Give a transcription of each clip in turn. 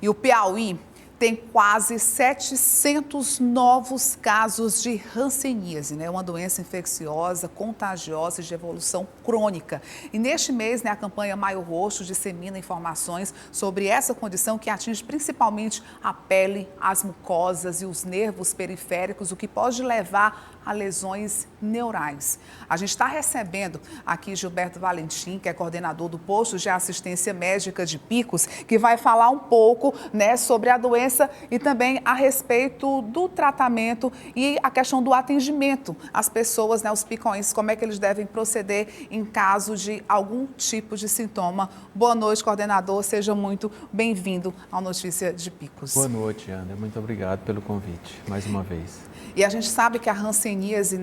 E o Piauí tem quase 700 novos casos de hanseníase, uma doença infecciosa, contagiosa e de evolução crônica. E neste mês, a campanha Maio Roxo dissemina informações sobre essa condição que atinge principalmente a pele, as mucosas e os nervos periféricos, o que pode levar a lesões neurais. A gente está recebendo aqui Gilberto Valentim, que é coordenador do posto de assistência médica de Picos, que vai falar um pouco sobre a doença e também a respeito do tratamento e a questão do atendimento às pessoas, os picoenses, como é que eles devem proceder em caso de algum tipo de sintoma. Boa noite, coordenador, seja muito bem-vindo ao Notícia de Picos. Boa noite, Ana, muito obrigado pelo convite, mais uma vez. E a gente sabe que a hanseníase,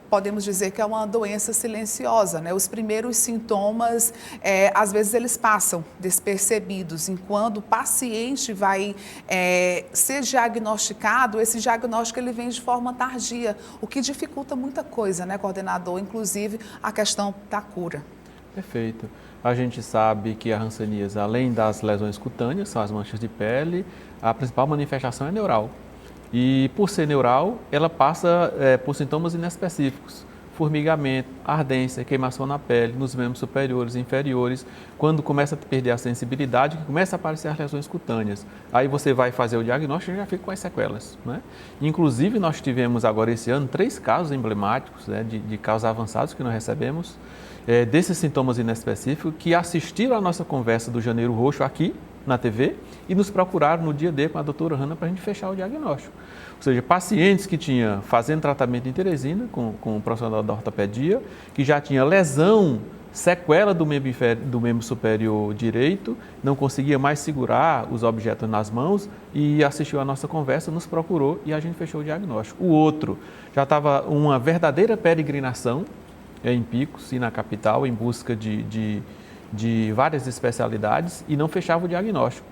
podemos dizer que é uma doença silenciosa, Os primeiros sintomas, às vezes eles passam despercebidos. Enquanto o paciente vai ser diagnosticado, esse diagnóstico ele vem de forma tardia, o que dificulta muita coisa, coordenador? Inclusive a questão da cura. Perfeito. A gente sabe que a hanseníase, além das lesões cutâneas, são as manchas de pele, a principal manifestação é neural. E por ser neural, ela passa por sintomas inespecíficos, formigamento, ardência, queimação na pele, nos membros superiores e inferiores. Quando começa a perder a sensibilidade, começa a aparecer as lesões cutâneas. Aí você vai fazer o diagnóstico e já fica com as sequelas, Inclusive, nós tivemos agora esse ano 3 casos emblemáticos de casos avançados que nós recebemos, desses sintomas inespecíficos, que assistiram à nossa conversa do Janeiro Roxo aqui na TV e nos procuraram no dia D com a doutora Hanna para a gente fechar o diagnóstico. Ou seja, pacientes que tinham fazendo tratamento em Teresina com o profissional da ortopedia, que já tinha lesão, sequela do membro superior direito, não conseguia mais segurar os objetos nas mãos e assistiu à nossa conversa, nos procurou e a gente fechou o diagnóstico. O outro já estava uma verdadeira peregrinação em Picos e na capital em busca de várias especialidades e não fechava o diagnóstico.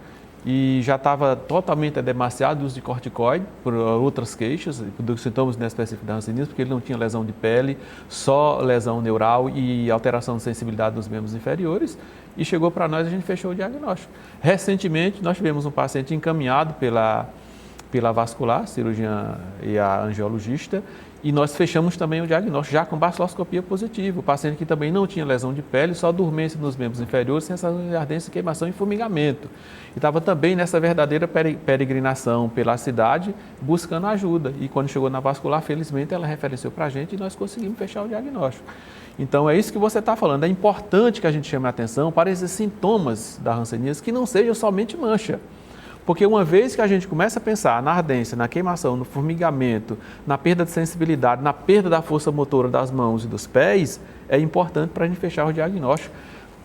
E já estava totalmente edemaciado do uso de corticoide por outras queixas, dos sintomas inespecíficos da hanseníase, porque ele não tinha lesão de pele, só lesão neural e alteração de sensibilidade dos membros inferiores. E chegou para nós e a gente fechou o diagnóstico. Recentemente, nós tivemos um paciente encaminhado pela vascular, cirurgiã e a angiologista, e nós fechamos também o diagnóstico já com baciloscopia positiva. O paciente que também não tinha lesão de pele, só dormência nos membros inferiores, sensação de ardência, queimação e formigamento. E estava também nessa verdadeira peregrinação pela cidade, buscando ajuda. E quando chegou na vascular, felizmente, ela referenciou para a gente e nós conseguimos fechar o diagnóstico. Então, é isso que você está falando. É importante que a gente chame a atenção para esses sintomas da hanseníase que não sejam somente mancha. Porque uma vez que a gente começa a pensar na ardência, na queimação, no formigamento, na perda de sensibilidade, na perda da força motora das mãos e dos pés, é importante para a gente fechar o diagnóstico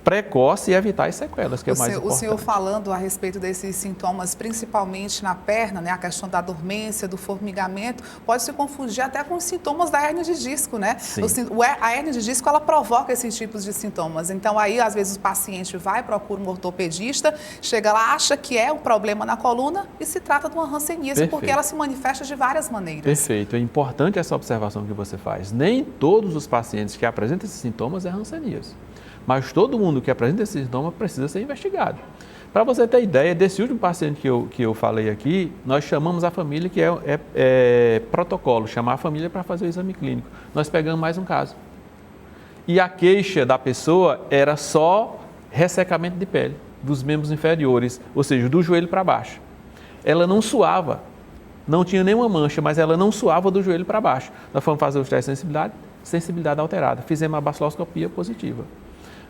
precoce e evitar as sequelas, que é mais importante. O senhor falando a respeito desses sintomas, principalmente na perna, a questão da dormência, do formigamento, pode se confundir até com os sintomas da hérnia de disco, Sim. A hérnia de disco, ela provoca esses tipos de sintomas. Então, aí, às vezes, o paciente vai, procura um ortopedista, chega lá, acha que é um problema na coluna e se trata de uma hanseníase, porque ela se manifesta de várias maneiras. Perfeito. É importante essa observação que você faz. Nem todos os pacientes que apresentam esses sintomas é hanseníase. Mas todo mundo que apresenta esse sintoma precisa ser investigado. Para você ter ideia, desse último paciente que eu falei aqui, nós chamamos a família, que é protocolo, chamar a família para fazer o exame clínico. Nós pegamos mais um caso. E a queixa da pessoa era só ressecamento de pele, dos membros inferiores, ou seja, do joelho para baixo. Ela não suava, não tinha nenhuma mancha, mas ela não suava do joelho para baixo. Nós fomos fazer o teste de sensibilidade alterada, fizemos a baciloscopia positiva.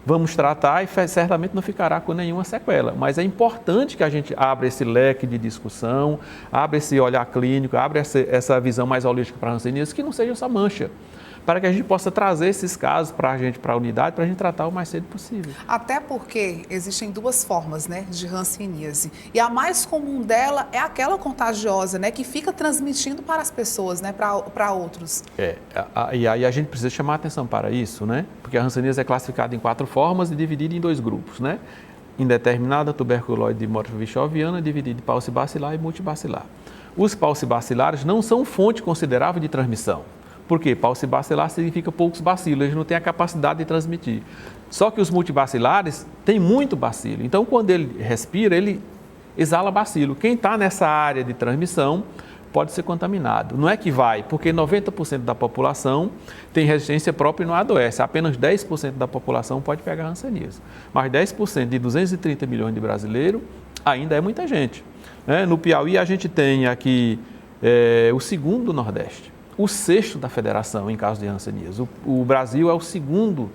Vamos tratar e certamente não ficará com nenhuma sequela, mas é importante que a gente abra esse leque de discussão, abra esse olhar clínico, abra essa visão mais holística para a hanseníase, que não seja essa mancha, para que a gente possa trazer esses casos para a unidade, para a gente tratar o mais cedo possível. Até porque existem 2 formas, de hanseníase. E a mais comum dela é aquela contagiosa, que fica transmitindo para as pessoas, para outros. E aí a gente precisa chamar a atenção para isso, Porque a hanseníase é classificada em 4 formas e dividida em 2 grupos, Indeterminada, tuberculose morfovichoviana, dividida em paucibacilar e multibacilar. Os paucibacilares não são fonte considerável de transmissão. Por quê? Paucibacilar significa poucos bacilos, eles não têm a capacidade de transmitir. Só que os multibacilares têm muito bacilo. Então, quando ele respira, ele exala bacilo. Quem está nessa área de transmissão pode ser contaminado. Não é que vai, porque 90% da população tem resistência própria e não adoece. Apenas 10% da população pode pegar hanseníase. Mas 10% de 230 milhões de brasileiros ainda é muita gente. No Piauí, a gente tem aqui o segundo do Nordeste, o sexto da federação em caso de hanseníase. O Brasil é o segundo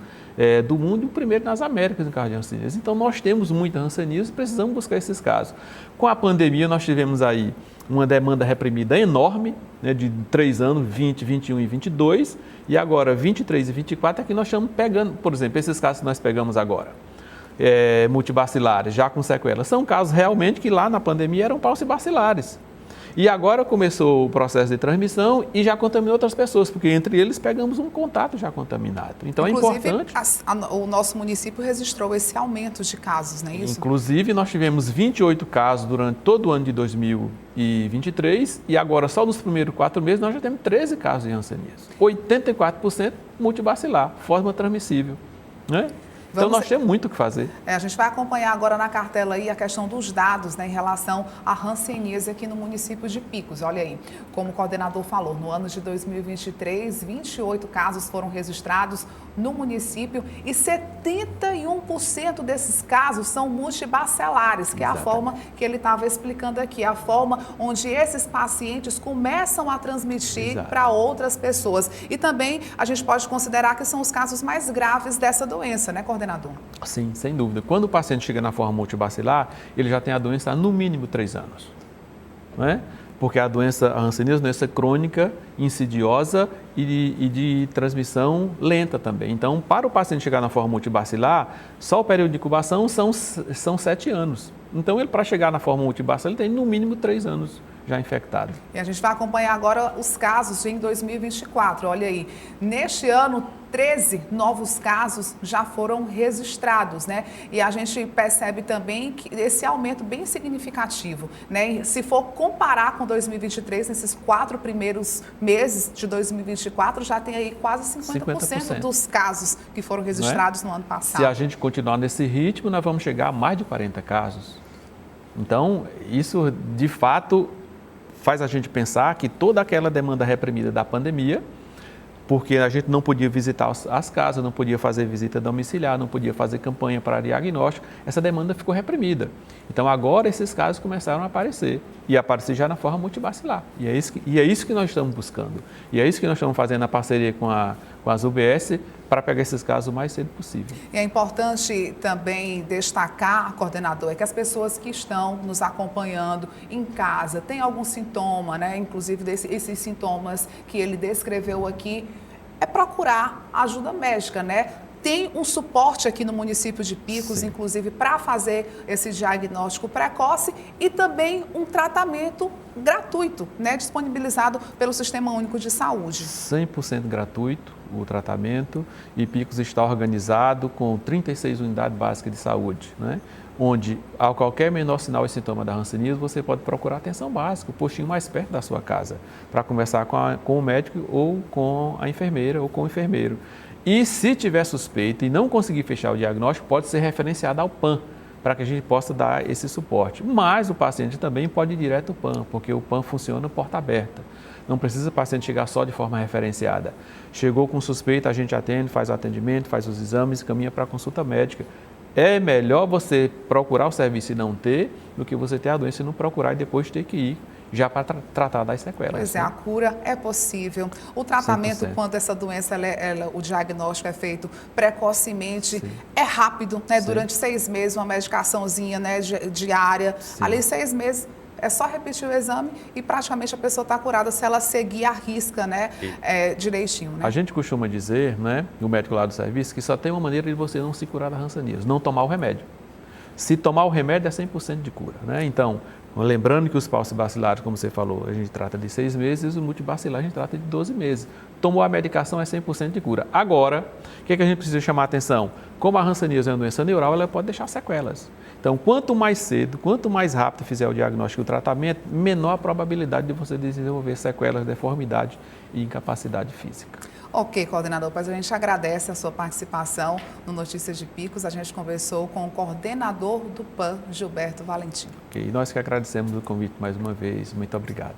do mundo e o primeiro nas Américas em caso de hanseníase. Então, nós temos muita hanseníase e precisamos buscar esses casos. Com a pandemia, nós tivemos aí uma demanda reprimida enorme, de 3 anos, 20, 21 e 22, e agora 23 e 24 é que nós estamos pegando, por exemplo, esses casos que nós pegamos agora, multibacilares, já com sequelas, são casos realmente que lá na pandemia eram paucibacilares. E agora começou o processo de transmissão e já contaminou outras pessoas, porque entre eles pegamos um contato já contaminado. Então inclusive, é importante. O nosso município registrou esse aumento de casos, não é isso? Inclusive, nós tivemos 28 casos durante todo o ano de 2023 e agora, só nos primeiros 4 meses, nós já temos 13 casos de hanseníase. 84% multibacilar, forma transmissível, né? Então, nós temos muito o que fazer. A gente vai acompanhar agora na cartela aí a questão dos dados, em relação à hanseníase aqui no município de Picos. Olha aí, como o coordenador falou, no ano de 2023, 28 casos foram registrados no município e 71% desses casos são multibacelares, que é a forma que ele estava explicando aqui, a forma onde esses pacientes começam a transmitir para outras pessoas. E também a gente pode considerar que são os casos mais graves dessa doença, né, coordenador? Sim, sem dúvida. Quando o paciente chega na forma multibacilar, ele já tem a doença há no mínimo 3 anos. Não é? Porque a hanseníase é uma doença crônica, insidiosa e de transmissão lenta também. Então, para o paciente chegar na forma multibacilar, só o período de incubação são 7 anos. Então, ele para chegar na forma multibacilar, ele tem no mínimo 3 anos já infectado. E a gente vai acompanhar agora os casos em 2024. Olha aí, neste ano, 13 novos casos já foram registrados, né? E a gente percebe também que esse aumento bem significativo, né? E se for comparar com 2023, nesses 4 primeiros meses de 2024, já tem aí quase 50% dos casos que foram registrados no ano passado. Se a gente continuar nesse ritmo, nós vamos chegar a mais de 40 casos. Então, isso de fato faz a gente pensar que toda aquela demanda reprimida da pandemia, porque a gente não podia visitar as casas, não podia fazer visita domiciliar, não podia fazer campanha para diagnóstico, essa demanda ficou reprimida. Então agora esses casos começaram a aparecer, e aparecer já na forma multibacilar. E é isso que nós estamos buscando. E é isso que nós estamos fazendo na parceria com as UBS para pegar esses casos o mais cedo possível. E é importante também destacar, coordenador, é que as pessoas que estão nos acompanhando em casa têm algum sintoma, né? Inclusive esses sintomas que ele descreveu aqui, é procurar ajuda médica, né? Tem um suporte aqui no município de Picos, sim, inclusive para fazer esse diagnóstico precoce e também um tratamento gratuito, né, disponibilizado pelo Sistema Único de Saúde. 100% gratuito o tratamento, e Picos está organizado com 36 unidades básicas de saúde, né, onde a qualquer menor sinal e sintoma da hanseníase você pode procurar atenção básica, o postinho mais perto da sua casa, para conversar com o médico ou com a enfermeira ou com o enfermeiro. E se tiver suspeita e não conseguir fechar o diagnóstico, pode ser referenciado ao PAN, para que a gente possa dar esse suporte. Mas o paciente também pode ir direto ao PAN, porque o PAN funciona porta aberta. Não precisa o paciente chegar só de forma referenciada. Chegou com suspeita, a gente atende, faz o atendimento, faz os exames e caminha para a consulta médica. É melhor você procurar o serviço e não ter, do que você ter a doença e não procurar e depois ter que ir já para tratar das sequelas. Pois é, a cura é possível. O tratamento, 100%. Quando essa doença, o diagnóstico é feito precocemente, sim, é rápido, né? Durante 6 meses, uma medicaçãozinha, né, diária. Sim. Ali 6 meses, é só repetir o exame e praticamente a pessoa está curada se ela seguir a risca, né, direitinho. Né? A gente costuma dizer, né, o médico lá do serviço, que só tem uma maneira de você não se curar da hanseníase, não tomar o remédio. Se tomar o remédio é 100% de cura, né? Então, lembrando que os paucibacilares, como você falou, a gente trata de 6 meses, o multibacilar a gente trata de 12 meses. Tomou a medicação é 100% de cura. Agora, o que a gente precisa chamar a atenção? Como a hanseníase é uma doença neural, ela pode deixar sequelas. Então, quanto mais cedo, quanto mais rápido fizer o diagnóstico e o tratamento, menor a probabilidade de você desenvolver sequelas, deformidade e incapacidade física. Ok, coordenador, pois a gente agradece a sua participação no Notícias de Picos. A gente conversou com o coordenador do PAN, Gilberto Valentim. Ok, nós que agradecemos o convite mais uma vez. Muito obrigado.